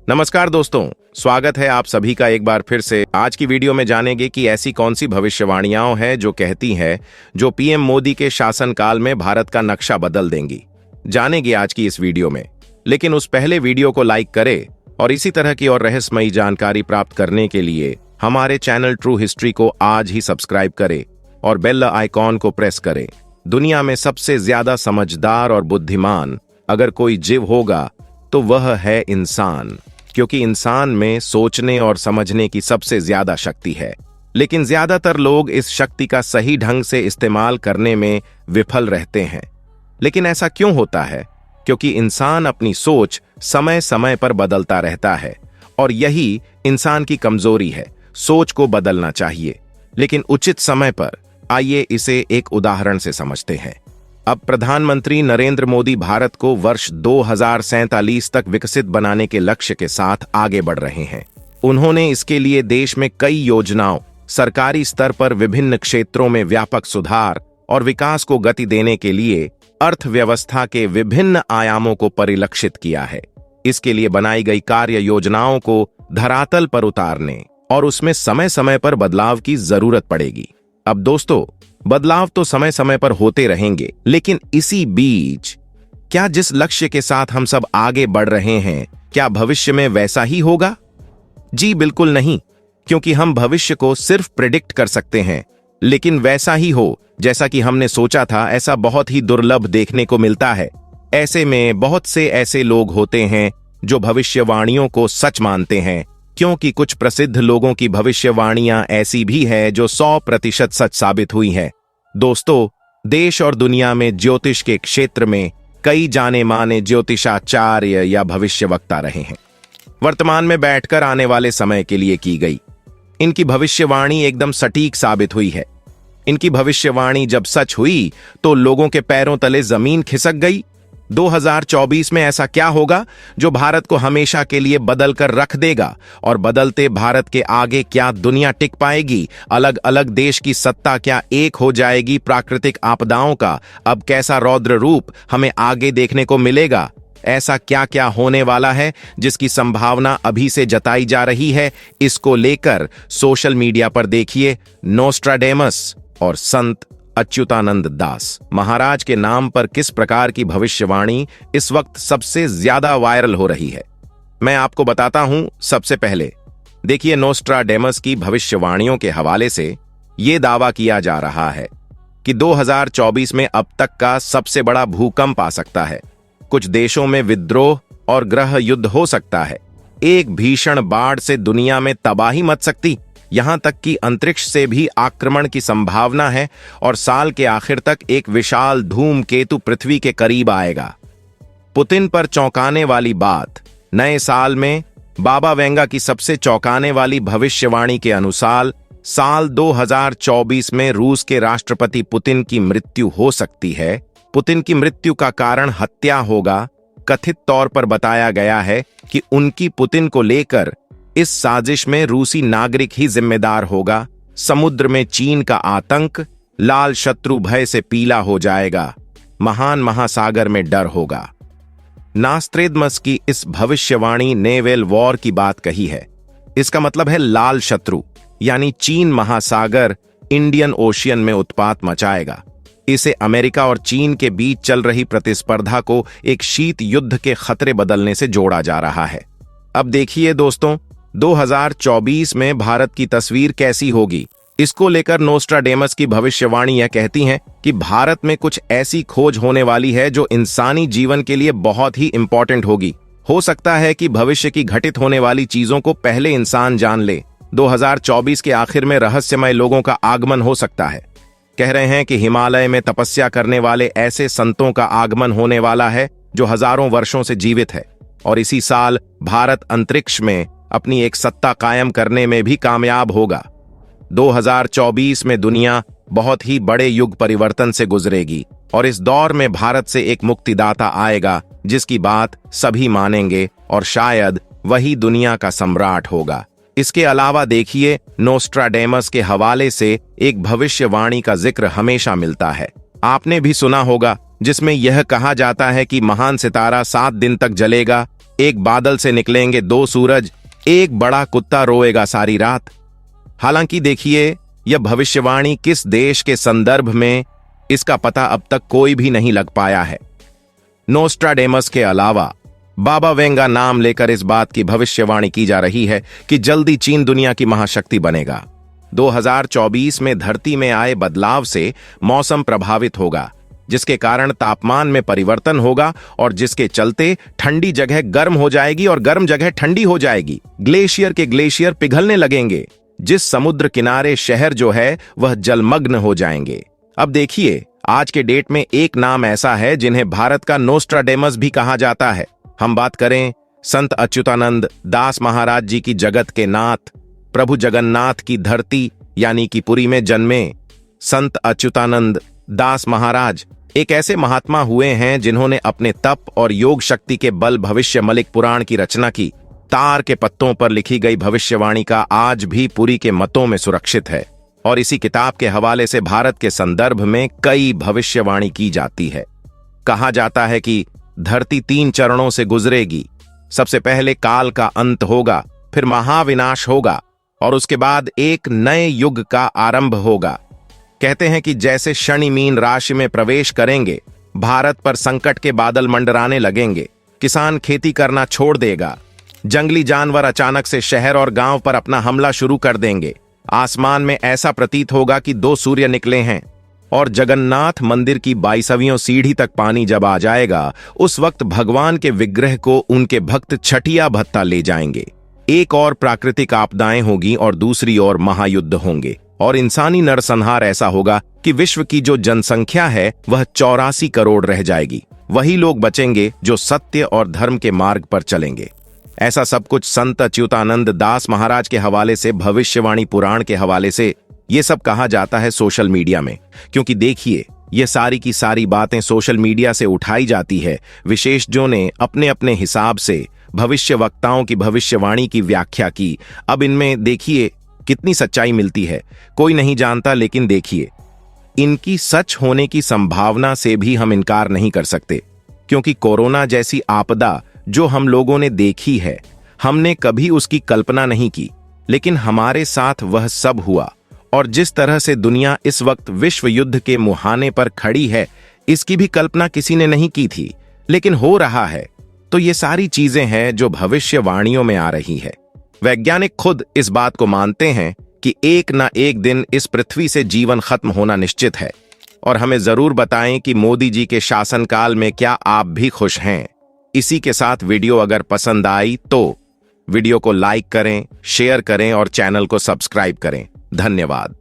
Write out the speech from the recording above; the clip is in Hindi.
नमस्कार दोस्तों, स्वागत है आप सभी का एक बार फिर से। आज की वीडियो में जानेंगे कि ऐसी कौन सी भविष्यवाणियां हैं जो कहती हैं जो पीएम मोदी के शासनकाल में भारत का नक्शा बदल देंगी। जानेंगे आज की इस वीडियो में, लेकिन उस पहले वीडियो को लाइक करें और इसी तरह की और रहस्यमयी जानकारी प्राप्त करने के लिए हमारे चैनल ट्रू हिस्ट्री को आज ही सब्सक्राइब करें और बेल आइकॉन को प्रेस करें। दुनिया में सबसे ज्यादा समझदार और बुद्धिमान अगर कोई जीव होगा तो वह है इंसान, क्योंकि इंसान में सोचने और समझने की सबसे ज्यादा शक्ति है। लेकिन ज्यादातर लोग इस शक्ति का सही ढंग से इस्तेमाल करने में विफल रहते हैं। लेकिन ऐसा क्यों होता है? क्योंकि इंसान अपनी सोच समय समय पर बदलता रहता है और यही इंसान की कमजोरी है। सोच को बदलना चाहिए, लेकिन उचित समय पर। आइए इसे एक उदाहरण से समझते हैं। अब प्रधानमंत्री नरेंद्र मोदी भारत को वर्ष 2047 तक विकसित बनाने के लक्ष्य के साथ आगे बढ़ रहे हैं। उन्होंने इसके लिए देश में कई योजनाओं, सरकारी स्तर पर विभिन्न क्षेत्रों में व्यापक सुधार और विकास को गति देने के लिए अर्थव्यवस्था के विभिन्न आयामों को परिलक्षित किया है। इसके लिए बनाई गई कार्य योजनाओं को धरातल पर उतारने और उसमें समय समय पर बदलाव की जरूरत पड़ेगी। अब दोस्तों, बदलाव तो समय समय पर होते रहेंगे, लेकिन इसी बीच क्या जिस लक्ष्य के साथ हम सब आगे बढ़ रहे हैं, क्या भविष्य में वैसा ही होगा? जी बिल्कुल नहीं, क्योंकि हम भविष्य को सिर्फ प्रेडिक्ट कर सकते हैं, लेकिन वैसा ही हो जैसा कि हमने सोचा था, ऐसा बहुत ही दुर्लभ देखने को मिलता है। ऐसे में बहुत से ऐसे लोग होते हैं जो भविष्यवाणियों को सच मानते हैं, क्योंकि कुछ प्रसिद्ध लोगों की भविष्यवाणियां ऐसी भी है जो 100% सच साबित हुई है। दोस्तों, देश और दुनिया में ज्योतिष के क्षेत्र में कई जाने माने ज्योतिषाचार्य या भविष्यवक्ता रहे हैं। वर्तमान में बैठकर आने वाले समय के लिए की गई इनकी भविष्यवाणी एकदम सटीक साबित हुई है। इनकी भविष्यवाणी जब सच हुई तो लोगों के पैरों तले जमीन खिसक गई। 2024 में ऐसा क्या होगा जो भारत को हमेशा के लिए बदल कर रख देगा? और बदलते भारत के आगे क्या दुनिया टिक पाएगी? अलग अलग देश की सत्ता क्या एक हो जाएगी? प्राकृतिक आपदाओं का अब कैसा रौद्र रूप हमें आगे देखने को मिलेगा? ऐसा क्या क्या होने वाला है जिसकी संभावना अभी से जताई जा रही है? इसको लेकर सोशल मीडिया पर देखिए नोस्ट्राडेमस और संत अच्युतानंद दास महाराज के नाम पर किस प्रकार की भविष्यवाणी इस वक्त सबसे ज्यादा वायरल हो रही है। मैं आपको बताता हूं। सबसे पहले देखिए, नोस्ट्राडेमस की भविष्यवाणियों के हवाले से यह दावा किया जा रहा है कि 2024 में अब तक का सबसे बड़ा भूकंप आ सकता है। कुछ देशों में विद्रोह और ग्रह युद्ध हो सकता है। एक भीषण बाढ़ से दुनिया में तबाही मच सकती, यहां तक कि अंतरिक्ष से भी आक्रमण की संभावना है और साल के आखिर तक एक विशाल धूमकेतु पृथ्वी के करीब आएगा। पुतिन पर चौंकाने वाली बात, नए साल में बाबा वेंगा की सबसे चौंकाने वाली भविष्यवाणी के अनुसार साल 2024 में रूस के राष्ट्रपति पुतिन की मृत्यु हो सकती है। पुतिन की मृत्यु का कारण हत्या होगा। कथित तौर पर बताया गया है कि उनकी पुतिन को लेकर इस साजिश में रूसी नागरिक ही जिम्मेदार होगा। समुद्र में चीन का आतंक लाल शत्रु भय से पीला हो जाएगा। महान महासागर में डर होगा। नास्ट्रेडमस की इस भविष्यवाणी नेवल वॉर की बात कही है। इसका मतलब है लाल शत्रु, यानी चीन महासागर इंडियन ओशियन में उत्पात मचाएगा। इसे अमेरिका और चीन के बीच चल रही प्रतिस्पर्धा को एक शीत युद्ध के खतरे बदलने से जोड़ा जा रहा है। अब देखिए दोस्तों, 2024 में भारत की तस्वीर कैसी होगी? इसको लेकर नोस्ट्राडेमस की भविष्यवाणी यह कहती हैं कि भारत में कुछ ऐसी खोज होने वाली है जो इंसानी जीवन के लिए बहुत ही इंपॉर्टेंट होगी। हो सकता है कि भविष्य की घटित होने वाली चीजों को पहले इंसान जान ले। 2024 के आखिर में रहस्यमय लोगों का आगमन हो सकता है। कह रहे हैं कि हिमालय में तपस्या करने वाले ऐसे संतों का आगमन होने वाला है जो हजारों वर्षों से जीवित है। और इसी साल भारत अंतरिक्ष में अपनी एक सत्ता कायम करने में भी कामयाब होगा। 2024 में दुनिया बहुत ही बड़े युग परिवर्तन से गुजरेगी और इस दौर में भारत से एक मुक्तिदाता आएगा जिसकी बात सभी मानेंगे और शायद वही दुनिया का सम्राट होगा। इसके अलावा देखिए, नोस्ट्राडेमस के हवाले से एक भविष्यवाणी का जिक्र हमेशा मिलता है। आपने भी सुना होगा, जिसमें यह कहा जाता है कि महान सितारा 7 दिन तक जलेगा एक बादल से निकलेंगे दो सूरज, एक बड़ा कुत्ता रोएगा सारी रात। हालांकि देखिए, यह भविष्यवाणी किस देश के संदर्भ में, इसका पता अब तक कोई भी नहीं लग पाया है। नोस्ट्राडेमस के अलावा बाबा वेंगा नाम लेकर इस बात की भविष्यवाणी की जा रही है कि जल्दी चीन दुनिया की महाशक्ति बनेगा। 2024 में धरती में आए बदलाव से मौसम प्रभावित होगा, जिसके कारण तापमान में परिवर्तन होगा और जिसके चलते ठंडी जगह गर्म हो जाएगी और गर्म जगह ठंडी हो जाएगी। ग्लेशियर के ग्लेशियर पिघलने लगेंगे, जिस समुद्र किनारे शहर जो है वह जलमग्न हो जाएंगे। अब देखिए, आज के डेट में एक नाम ऐसा है जिन्हें भारत का नोस्ट्राडेमस भी कहा जाता है। हम बात करें संत अच्युतानंद दास महाराज जी की, जगत के नाथ, प्रभु जगन्नाथ की धरती यानी कि पुरी में जन्मे संत अच्युतानंद दास महाराज एक ऐसे महात्मा हुए हैं जिन्होंने अपने तप और योग शक्ति के बल भविष्य मलिक पुराण की रचना की। तार के पत्तों पर लिखी गई भविष्यवाणी का आज भी पुरी के मतों में सुरक्षित है और इसी किताब के हवाले से भारत के संदर्भ में कई भविष्यवाणी की जाती है। कहा जाता है कि धरती 3 चरणों से गुजरेगी। सबसे पहले काल का अंत होगा, फिर महाविनाश होगा और उसके बाद एक नए युग का आरंभ होगा। कहते हैं कि जैसे शनि मीन राशि में प्रवेश करेंगे, भारत पर संकट के बादल मंडराने लगेंगे। किसान खेती करना छोड़ देगा। जंगली जानवर अचानक से शहर और गांव पर अपना हमला शुरू कर देंगे। आसमान में ऐसा प्रतीत होगा कि 2 सूर्य निकले हैं और जगन्नाथ मंदिर की 22वीं सीढ़ी तक पानी जब आ जाएगा, उस वक्त भगवान के विग्रह को उनके भक्त छठिया भत्ता ले जाएंगे। एक और प्राकृतिक आपदाएं होगी और दूसरी ओर महायुद्ध होंगे और इंसानी नरसंहार ऐसा होगा कि विश्व की जो जनसंख्या है वह 84 करोड़ रह जाएगी। वही लोग बचेंगे जो सत्य और धर्म के मार्ग पर चलेंगे। ऐसा सब कुछ संत अच्युतानंद दास महाराज के हवाले से, भविष्यवाणी पुराण के हवाले से ये सब कहा जाता है सोशल मीडिया में। क्योंकि देखिए, ये सारी की सारी बातें सोशल मीडिया से उठाई जाती है। विशेषज्ञों ने अपने अपने हिसाब से भविष्य वक्ताओं की भविष्यवाणी की व्याख्या की। अब इनमें देखिए कितनी सच्चाई मिलती है, कोई नहीं जानता, लेकिन देखिए इनकी सच होने की संभावना से भी हम इनकार नहीं कर सकते। क्योंकि कोरोना जैसी आपदा जो हम लोगों ने देखी है, हमने कभी उसकी कल्पना नहीं की, लेकिन हमारे साथ वह सब हुआ। और जिस तरह से दुनिया इस वक्त विश्व युद्ध के मुहाने पर खड़ी है, इसकी भी कल्पना किसी ने नहीं की थी, लेकिन हो रहा है। तो ये सारी चीजें हैं जो भविष्यवाणियों में आ रही है। वैज्ञानिक खुद इस बात को मानते हैं कि एक ना एक दिन इस पृथ्वी से जीवन खत्म होना निश्चित है। और हमें जरूर बताएं कि मोदी जी के शासनकाल में क्या आप भी खुश हैं। इसी के साथ वीडियो अगर पसंद आई तो वीडियो को लाइक करें, शेयर करें और चैनल को सब्सक्राइब करें। धन्यवाद।